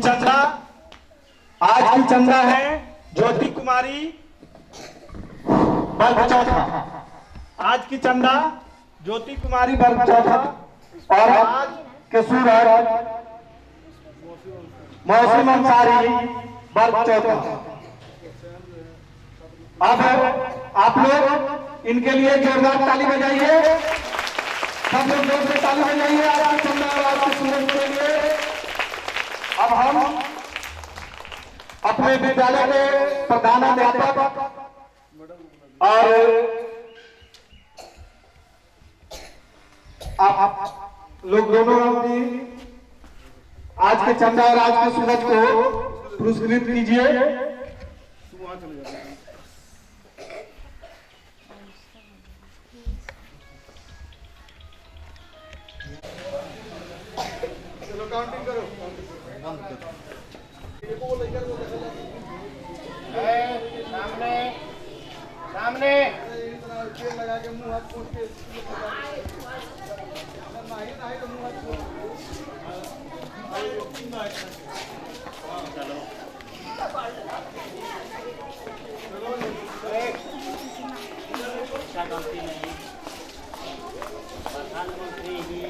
चंदा, आज की चंदा है ज्योति कुमारी वर्ग चौथा। आज की चंदा ज्योति कुमारी वर्ग चौथा और आज के सूरज मौसम अंसारी वर्ग चौथा। अब आप लोग इनके लिए जोरदार ताली बजाइए, सब लोग जोर से ताली बजाइए आज की चंदा और आज के सूरज के लिए। अब हम अपने विद्यालय के प्रधानाध्यापक और आप लोग दोनों भी आज के चंदा और आज के सूरज को पुरस्कृत कीजिए। काउंटिंग करो। सामने सामने लगा के मुंह हाथ पोंछ के नहीं तो मुंह हाथ प्रधानमंत्री जी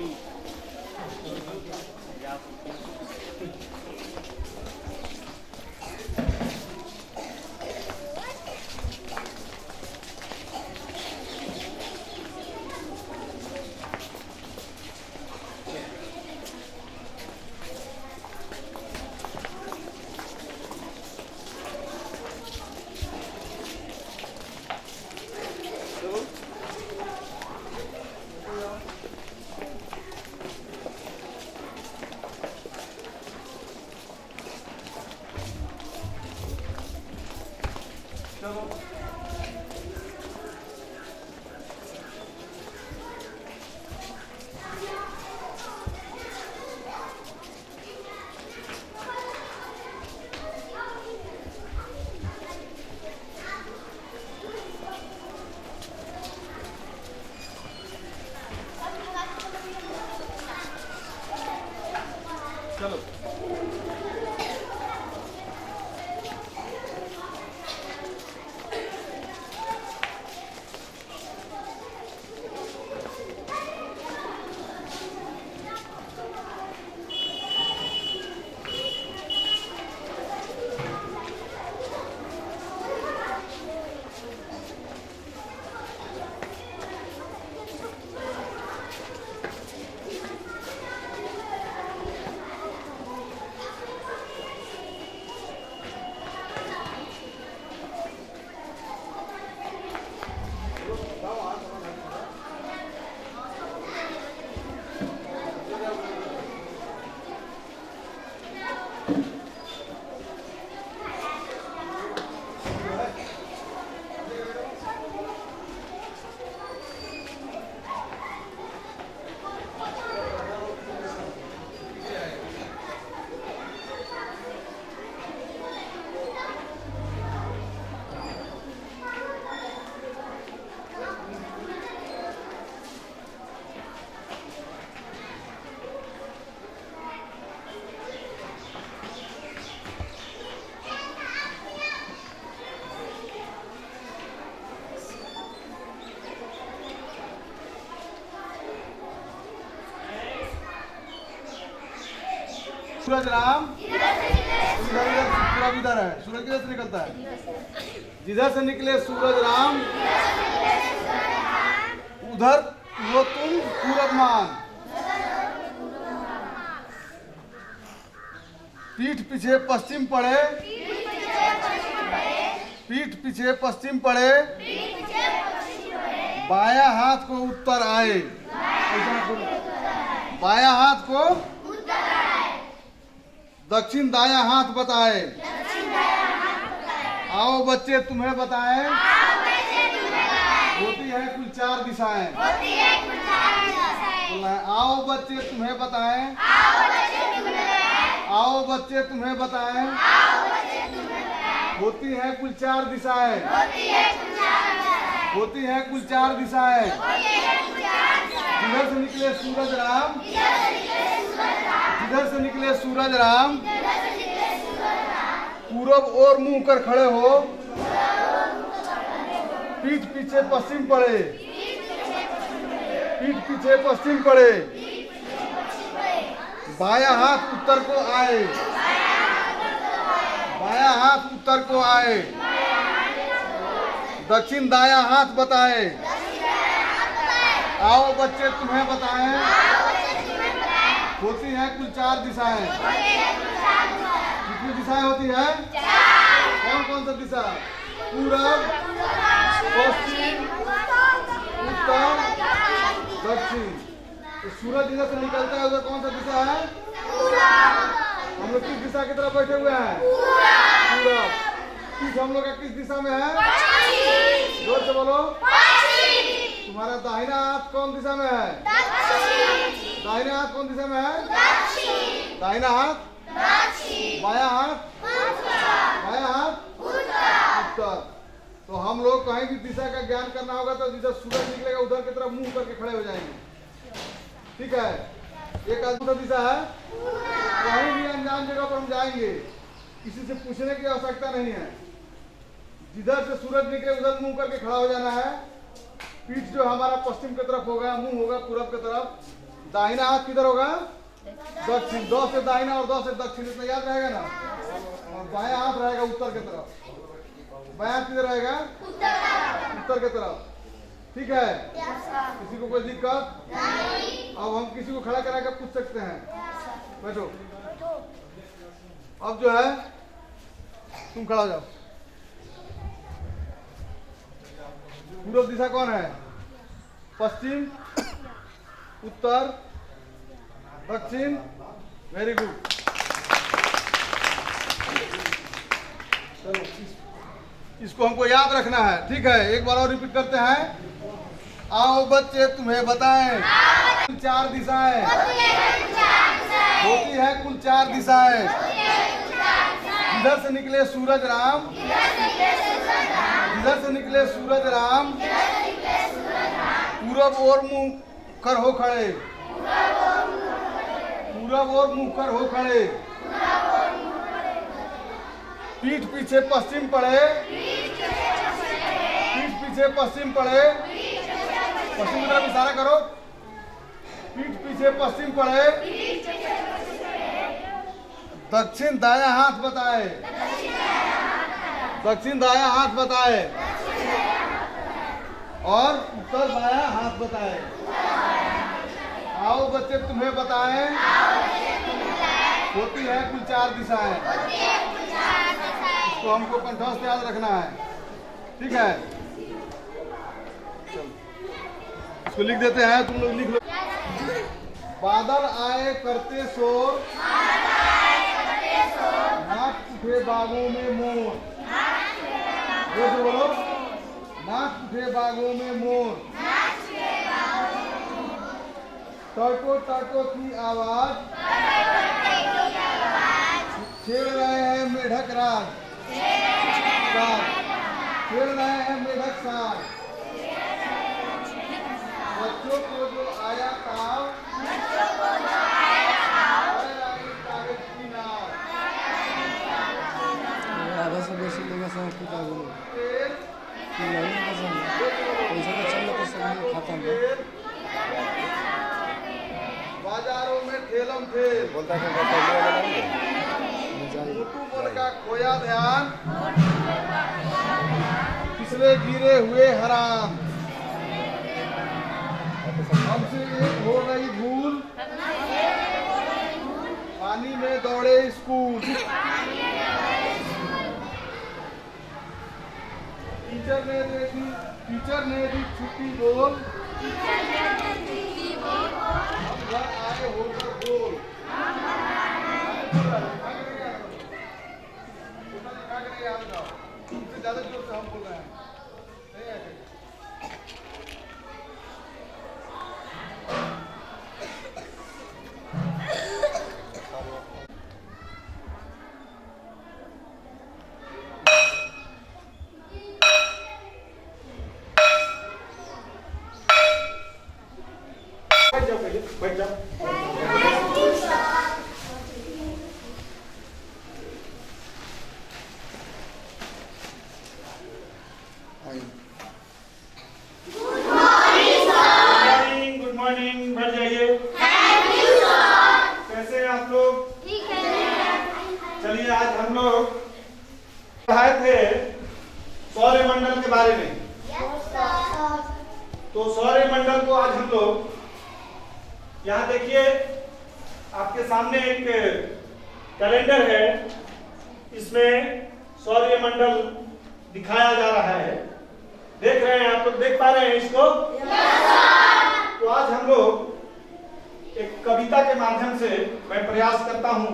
चलो। सूरज राम सूरज इधर है। सूरज किधर से निकलता है? जिधर से निकले सूरज राम उधर वो तुम पूरब मान। पीठ पीछे पश्चिम पड़े, पीठ पीछे पश्चिम पड़े, बाया हाथ को उत्तर आए, बाया हाथ को दक्षिण दाया हाथ बताए। आओ बच्चे तुम्हें बताएं, होती है कुल 4 दिशाएं। आओ बच्चे तुम्हें बताएं, आओ बच्चे तुम्हें बताएं, होती है कुल 4 दिशाएं, होती है कुल 4 दिशाएं। जिधर से निकले सूरज राम, जिधर से निकले सूरज राम पूरब ओर मुंह कर खड़े हो, पीठ पीछे पश्चिम पड़े, पीठ पीछे पश्चिम पड़े, बाया हाथ उत्तर को आए, बाया हाथ उत्तर को आए, दक्षिण दाया हाथ बताए, आओ बच्चे तुम्हें बताएं, होती है कुल 4 दिशाएं। कितनी दिशाएं होती है? कौन कौन सा दिशा? पूरब, पश्चिम, उत्तर, दक्षिण। तो सूरज इधर से निकलता है, उधर कौन सा दिशा है? हम लोग किस दिशा की तरफ बैठे हुए हैं? पूरब। पीठ हम लोग का किस दिशा में है? जोर से बोलो। तुम्हारा दाहिना हाथ कौन दिशा में है? दाहिना हाथ कौन दिशा में है? दाहिना हाथ, बाया हाथ, बाया हाथ उत्तर। तो हम लोग कहीं भी दिशा का ज्ञान करना होगा तो जिधर सूरज निकलेगा उधर की तरफ मुंह करके खड़े हो जाएंगे। ठीक है, एक अद्भुत दिशा है। कहीं भी अनजान जगह पर हम जाएंगे, किसी से पूछने की आवश्यकता नहीं है। जिधर से सूरज निकले उधर मुंह करके खड़ा हो जाना है। पीठ जो हमारा पश्चिम की तरफ होगा, मुंह होगा पूरब की तरफ, दाहिना हाथ किधर होगा? दक्षिण। 10 से दाहिना और 10 से दक्षिण, इतना याद रहेगा ना। और बाया हाथ रहेगा उत्तर की तरफ। बाया हाथ किधर रहेगा? उत्तर की तरफ। ठीक है, किसी को कोई दिक्कत? अब हम किसी को खड़ा करा कर पूछ सकते हैं। बैठो। अब जो है तुम खड़ा हो जाओ। पूर्व दिशा कौन है? पश्चिम, उत्तर, दक्षिण। Very good. चलो इसको हमको याद रखना है। ठीक है, एक बार और रिपीट करते हैं। आओ बच्चे तुम्हें बताएं, कुल 4 दिशाएं होती है, कुल 4 दिशाएं। इधर से निकले सूरज राम, इधर से निकले सूरज राम, पूरब ओर मुंह कर हो खड़े, पूरब ओर मुंह कर हो खड़े, पीठ पीछे पश्चिम पड़े, पीठ पीछे पश्चिम पड़े, पश्चिम की तरफ इशारा करो, पीठ पीछे पश्चिम पड़े, दक्षिण दाया हाथ बताए, दक्षिण दाया हाथ बताए, और उत्तर बाया हाथ बताए। आओ बच्चे तुम्हें बताएं, होती है कुल 4 दिशाएं। इसको हमको कंठस्थ याद रखना है। ठीक है, चलो इसको लिख देते हैं, तुम लोग लिख लो। बादल आए करते शोर, नाच उठे बागों में मोर। जोर से बोलो। नाच उठे बागों में मोर, टर्को टर्को की आवाज, छेड़ रहे हैं मेढक राग, छेड़ रहे हैं मेढक साग। बच्चों को जो आया ताव, कागज की नाव। आधा से बेसी लेगा सब कुछ आगे नहीं पसंद पैसा तो चल तो सब खाता में। बाजारों में ठेलम ठेल, बोलता है मोटू मोर का खोया ध्यान, पिछले गिरे हुए हराम। हमसे एक हो गई भूल, पानी में दौड़े स्कूल। टीचर ने दी छुट्टी बोल, हम घर आए होकर बोल। ज्यादा जोर से हम बोल रहे हैं। बैठ जाओ। गुड मॉर्निंग, बैठ जाइए। कैसे हैं आप लोग? चलिए, आज हम लोग पढ़ाए थे सौरमंडल के बारे में। तो सौरमंडल को आज हम लोग, यहाँ देखिए आपके सामने एक कैलेंडर है, इसमें सौरमंडल दिखाया जा रहा है। देख रहे हैं आप लोग, देख पा रहे हैं इसको? तो आज हम लोग एक कविता के माध्यम से, मैं प्रयास करता हूं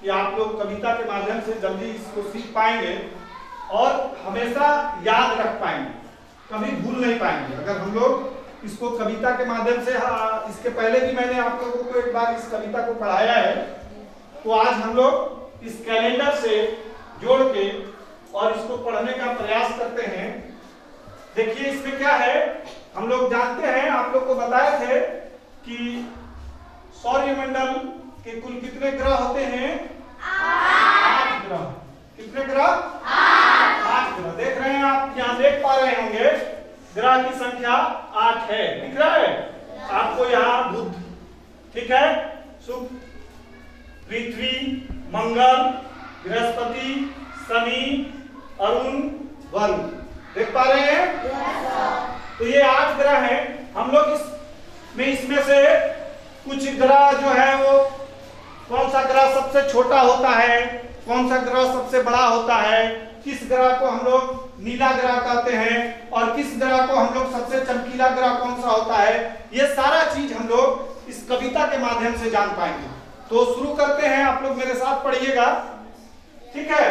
कि आप लोग कविता के माध्यम से जल्दी इसको सीख पाएंगे और हमेशा याद रख पाएंगे, कभी भूल नहीं पाएंगे अगर हम लोग इसको कविता के माध्यम से। इसके पहले भी मैंने आप लोगों को एक बार इस कविता को पढ़ाया है। तो आज हम लोग इस कैलेंडर से जोड़ के और इसको पढ़ने का प्रयास करते हैं। देखिए इसमें क्या है, हम लोग जानते हैं, आप लोग को बताए थे कि सौरमंडल के कुल कितने ग्रह होते हैं? 8 ग्रह। कितने ग्रह? 8 ग्रह। देख रहे हैं आप, यहाँ देख पा रहे होंगे ग्रह की संख्या 8 है। दिख रहा है आपको यहाँ? बुध, ठीक है, शुक्र, पृथ्वी, मंगल, बृहस्पति, शनि, अरुण, वरुण। देख पा रहे हैं? तो ये 8 ग्रह हैं। हम लोग इसमें से कुछ ग्रह जो है वो, कौन सा ग्रह सबसे छोटा होता है, कौन सा ग्रह सबसे बड़ा होता है, किस ग्रह को हम लोग नीला ग्रह कहते हैं और किस ग्रह को हम लोग सबसे चमकीला ग्रह कौन सा होता है, ये सारा चीज हम लोग इस कविता के माध्यम से जान पाएंगे। तो शुरू करते हैं, आप लोग मेरे साथ पढ़िएगा, ठीक है?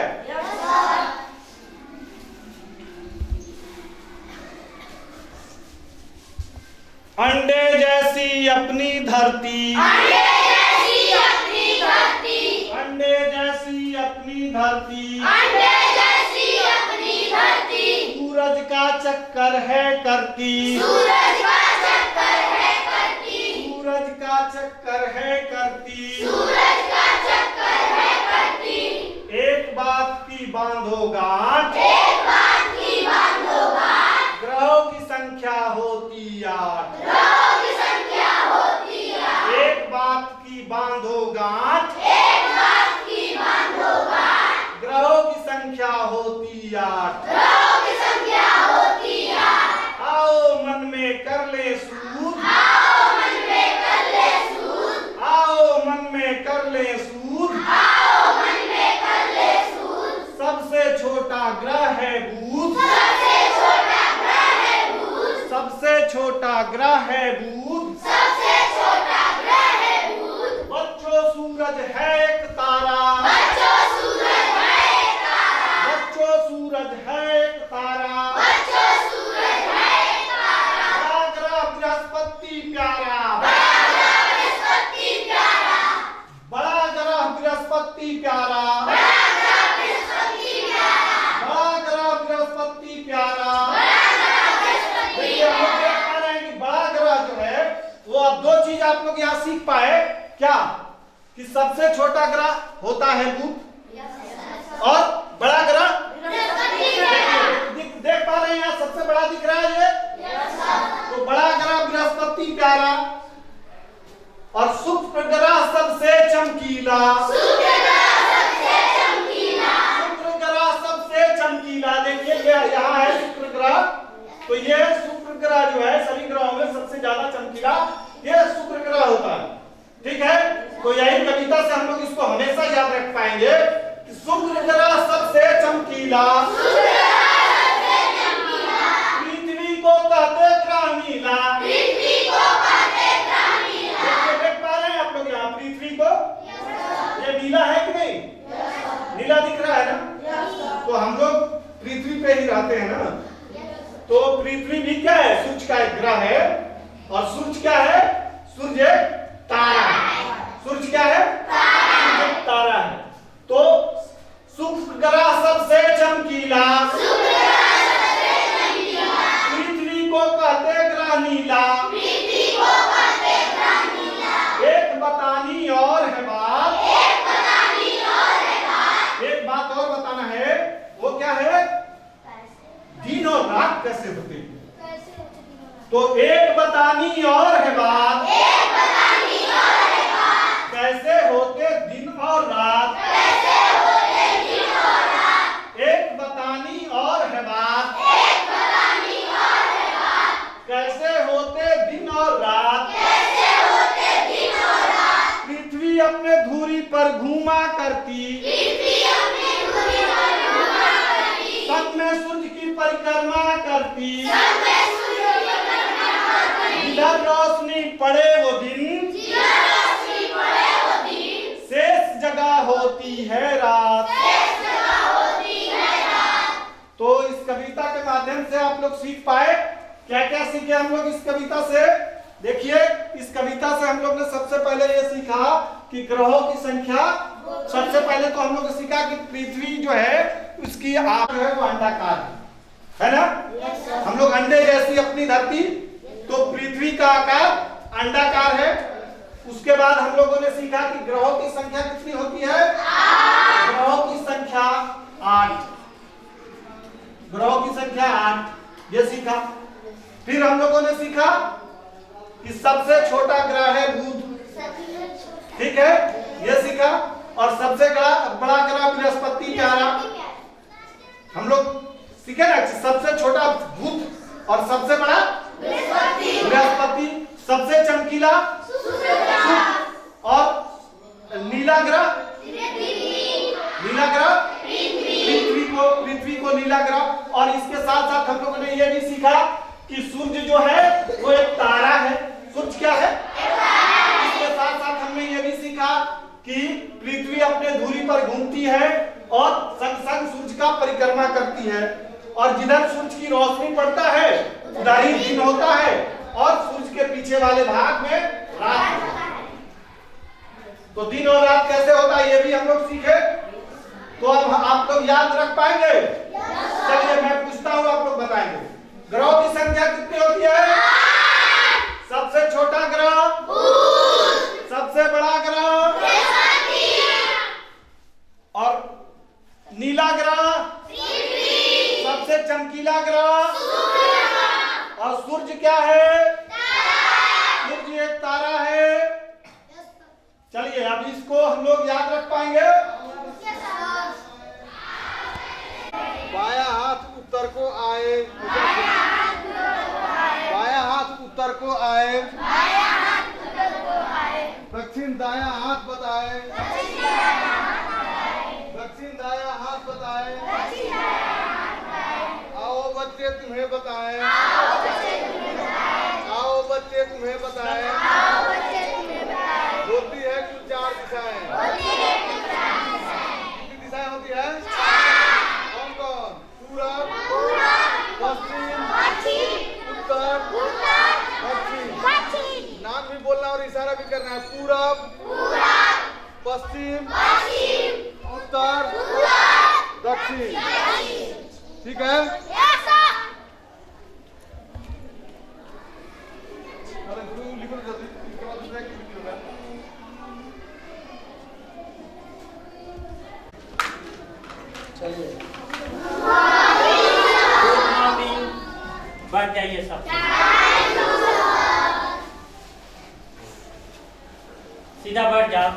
अंडे जैसी अपनी धरती, अंडे जैसी अपनी धरती, अंडे जैसी अपनी धरती, अंडे जैसी अपनी धरती, सूरज का चक्कर है करती, सूरज का चक्कर है करती, सूरज का चक्कर है करती, सूरज का चक्कर है करती। एक बात की बांधो गांठ, एक बात की बांधो गांठ, ग्रहों की संख्या होती 8, ग्रहों की संख्या होती 8, एक बात की बांधो गांठ, एक बात की बांधो गांठ, ग्रहों की संख्या होती 8, ग्रहों की संख्या होती 8। आओ मन में कर ले सूद, आओ मन में कर ले सूद, आओ मन में कर ले सूद, आओ मन में कर ले सूद, सबसे छोटा ग्रह है बुध, सबसे छोटा ग्रह है बुध, सबसे छोटा ग्रह है बुध, सबसे छोटा ग्रह है बुध। बच्चों सूरज है एक तारा, बच्चों सूरज है एक तारा, बच्चों सूरज है एक तारा, बच्चों सूरज है एक तारा, बड़ा ग्रह बृहस्पति प्यारा, बड़ा ग्रह बृहस्पति प्यारा, बड़ा ग्रह बृहस्पति प्यारा, बड़ा ग्रह बृहस्पति प्यारा, बड़ा ग्रह बृहस्पति प्यारा। बड़ा ग्रह बृहस्पति देखिए हम लोग देख पा रहे हैं कि बड़ा ग्रह जो है वो, अब 2 चीज आप लोग यहाँ सीख पाए क्या, कि सबसे छोटा ग्रह होता है बुध और बड़ा ग्रह बृहस्पति प्यारा। देख पा रहे हैं यहाँ सबसे बड़ा दिख रहा है ये, तो बड़ा ग्रह बृहस्पति प्यारा और शुक्र ग्रह सबसे चमकीला, शुक्र ग्रह सबसे चमकीला, शुक्र ग्रह सबसे चमकीला। देखिए ये यहाँ है शुक्र ग्रह, तो ये शुक्र ग्रह जो है सभी ग्रहों में सबसे ज्यादा चमकीला ये शुक्र ग्रह होता है, ठीक है? तो यही कविता से हम लोग इसको हमेशा याद रख पाएंगे कि शुक्र ग्रह सबसे चमकीला, पृथ्वी को कहते ग्रह नीला। पृथ्वी को कहते ग्रह नीला। देख पा रहे हैं आप लोग यहाँ पृथ्वी को, ये नीला है कि नहीं? नीला दिख रहा है ना? तो हम लोग पृथ्वी पे ही रहते हैं ना, तो पृथ्वी भी क्या है? सूर्य का एक ग्रह है और सूर्य क्या है? सूर्य तारा है। सूर्य क्या है? सूर्य तारा है। तो शुक्र ग्रह सबसे चमकीला, पृथ्वी को कहते ग्रह नीला, एक बतानी और है बात, एक बात और बताना है, वो क्या है? दिन और रात कैसे होते हैं? तो एक बतानी और है बात, कैसे होते दिन और रात, एक बतानी और है बात, कैसे होते दिन और रात, पृथ्वी अपने धुरी पर घूमा करती, संग में सूर्य की परिक्रमा करती, जिधर रोशनी पड़े वो दिन, शेष जगह होती है रात। तो इस कविता के माध्यम से आप लोग सीख पाए, क्या क्या सीखे हम लोग इस कविता से? देखिए, इस कविता से हम लोग ने सबसे पहले ये सीखा कि ग्रहों की संख्या। सबसे पहले तो हम लोग ने सीखा कि पृथ्वी जो है उसकी आप जो है वो अंडाकार है ना। हम लोग अंडे जैसी अपनी धरती, तो पृथ्वी का आकार अंडाकार है। उसके बाद हम लोगों ने सीखा कि ग्रहों की संख्या कितनी होती है? ग्रहों की संख्या 8। ग्रहों की संख्या 8, ये सीखा। फिर हम लोगों ने सीखा कि सबसे छोटा ग्रह है बुध, ठीक है, ये सीखा। और सबसे बड़ा ग्रह बृहस्पति प्यारा। हम लोग सीखे ना, सबसे छोटा बुध और सबसे बड़ा बृहस्पति, सबसे चमकीला और नीला ग्रह पृथ्वी को नीला ग्रह। और इसके साथ साथ हम लोगों ने यह भी सीखा कि सूर्य जो है वो एक तारा है। सूर्य क्या है? इसके साथ साथ हमने ये भी सीखा कि पृथ्वी अपने धुरी पर घूमती है और संग संग सूर्य का परिक्रमा करती है। और जिधर सूर्य की रोशनी पड़ता है उधर ही दिन होता है और सूर्य के पीछे वाले भाग में रात होता है। तो दिन और रात कैसे होता है ये भी हम लोग सीखे। तो अब आप लोग याद रख पाएंगे? चलिए मैं पूछता हूँ, आप लोग बताएंगे। ग्रहों की संख्या कितनी होती है? सबसे छोटा ग्रह, सबसे बड़ा ग्रह, और नीला ग्रह, सबसे चमकीला ग्रह, और सूर्य क्या है? सूर्य एक तारा है। चलिए अब इसको हम लोग याद रख पाएंगे। बाया हाथ उत्तर को आए, बाया हाथ उत्तर को आए, दक्षिण दाया हाथ बताए, दक्षिण दाया हाथ बताए, आओ बच्चे तुम्हें बताए, आओ बच्चे तुम्हें बताए, होती है कुल 4 दिशाएं। कितनी दिशाएं होती है? कौन कौन? पूरब, पश्चिम, उत्तर, दक्षिण। नाम भी बोलना और इशारा भी करना है। पूरब, पश्चिम, उत्तर, दक्षिण। ठीक है? लिखो जल्दी, इसके बाद दूसरा एक लिखो। चलिए बढ़ जाइए सब। सीधा बढ़ जाओ।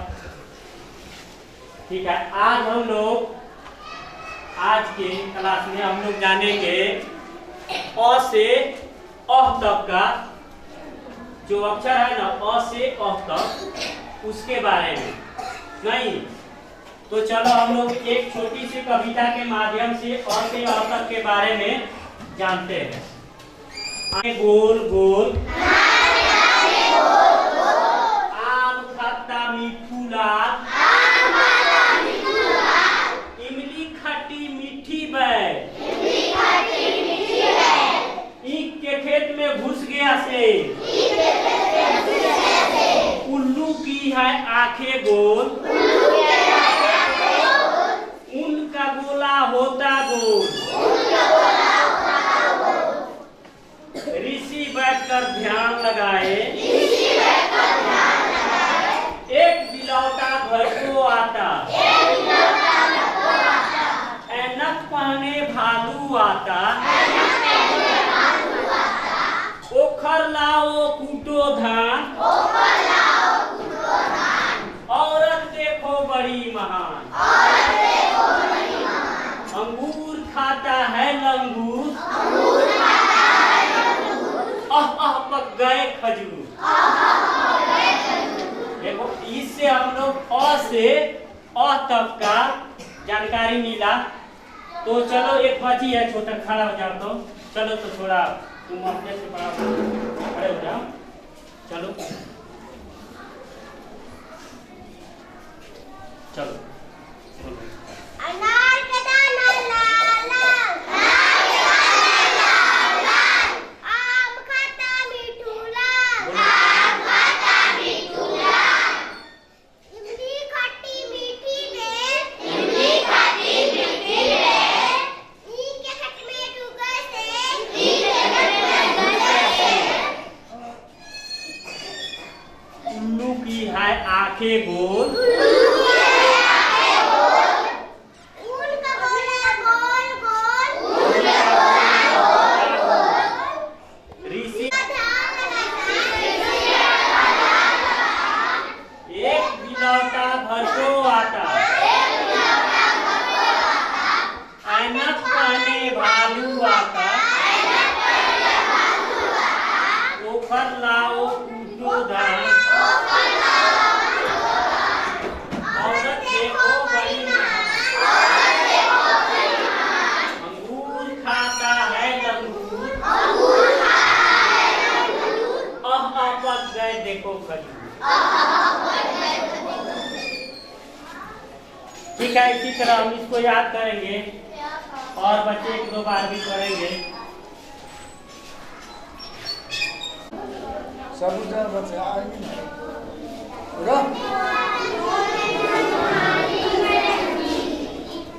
ठीक है, आज हम लोग आज के क्लास में हम लोग जानेंगे अ से अ तक का जो अक्षर है ना, अ से अ तक, उसके बारे में। नहीं तो चलो हम लोग एक छोटी सी कविता के माध्यम से अ से अ तक के बारे में जानते हैं। गोल गोल आम खट्टा मीठू लाल, इमली खट्टी मीठी बैल, ईख के खेत में घुस गया से, उल्लू की है आंखें गोल, उनका गोला होता गोल, ऋषि बैठकर ध्यान लगाए, एक बिलौटा घर को आता, ऐनक पहने भालू आता, लाओ कूटो धान, औरत देखो बड़ी महान, अंगूर खाता है लंगूर, पक गए खजूर। देखो इससे हम लोग अ से अ तक का जानकारी मिला। तो चलो एक बची है छोटा, खड़ा हो जाओ तो चलो, तो थोड़ा तुम अपने से बड़ा खड़े हो जाओ, चलो चलो। अनार का दाना लाल लाल, आम खाता मीठू लाल, इमली खट्टी मीठी रे, ईख के खट में डूबे से, उल्लू की है आंखें गोल, ऊन का बोला गोल गोल, ऋषि एक बिलौटा भरसो आता, ऐनक पहने भालू आता, ओखर लाओ कूटो धान, औरत देखो बड़ी महान, अंगूर खाता है लंगूर, पक गए देखो खजूर। ठीक है, इसी तरह हम इसको याद करेंगे और बच्चे एक दो बार भी करेंगे। सब उधर बच्चे आएंगे ना पूरा।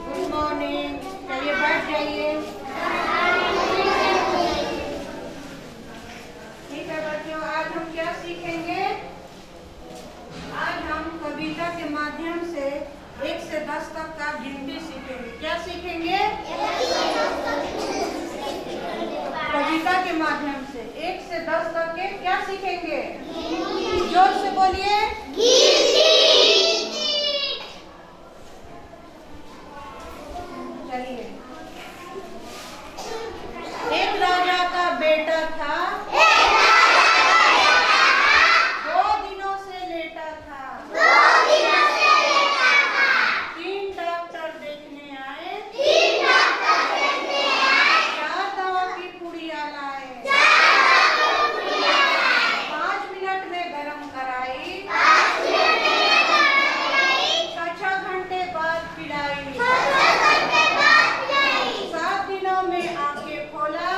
गुड मॉर्निंग, चलिए बैठ जाइए। ठीक है बच्चों, आज हम क्या सीखेंगे? आज हम कविता के माध्यम से 1 से 10 तक का गिनती सीखेंगे। क्या सीखेंगे? कविता के माध्यम से 1 से 10 तक के क्या सीखेंगे? जोर से बोलिए। चलिए। एक राजा का बेटा था, 2 दिनों से लेटा था, 3 डॉक्टर देखने आए, 4 दवा की पुड़िया लाए, 5 मिनट में गरम कराई, 6 घंटे बाद पिलाई, 7 दिनों में आंखें खोला,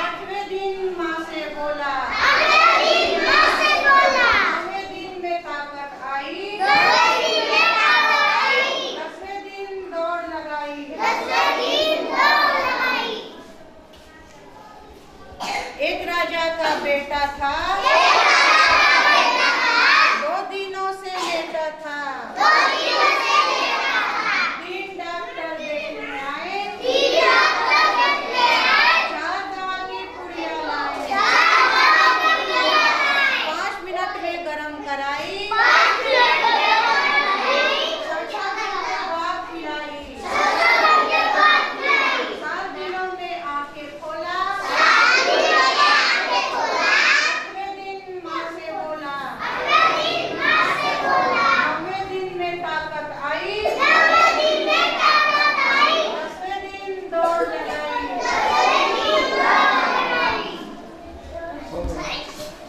8वें दिन माँ से बोला, 9वें दिन में ताकत आई, 10वें दिन दौड़ लगाई। एक राजा का बेटा था,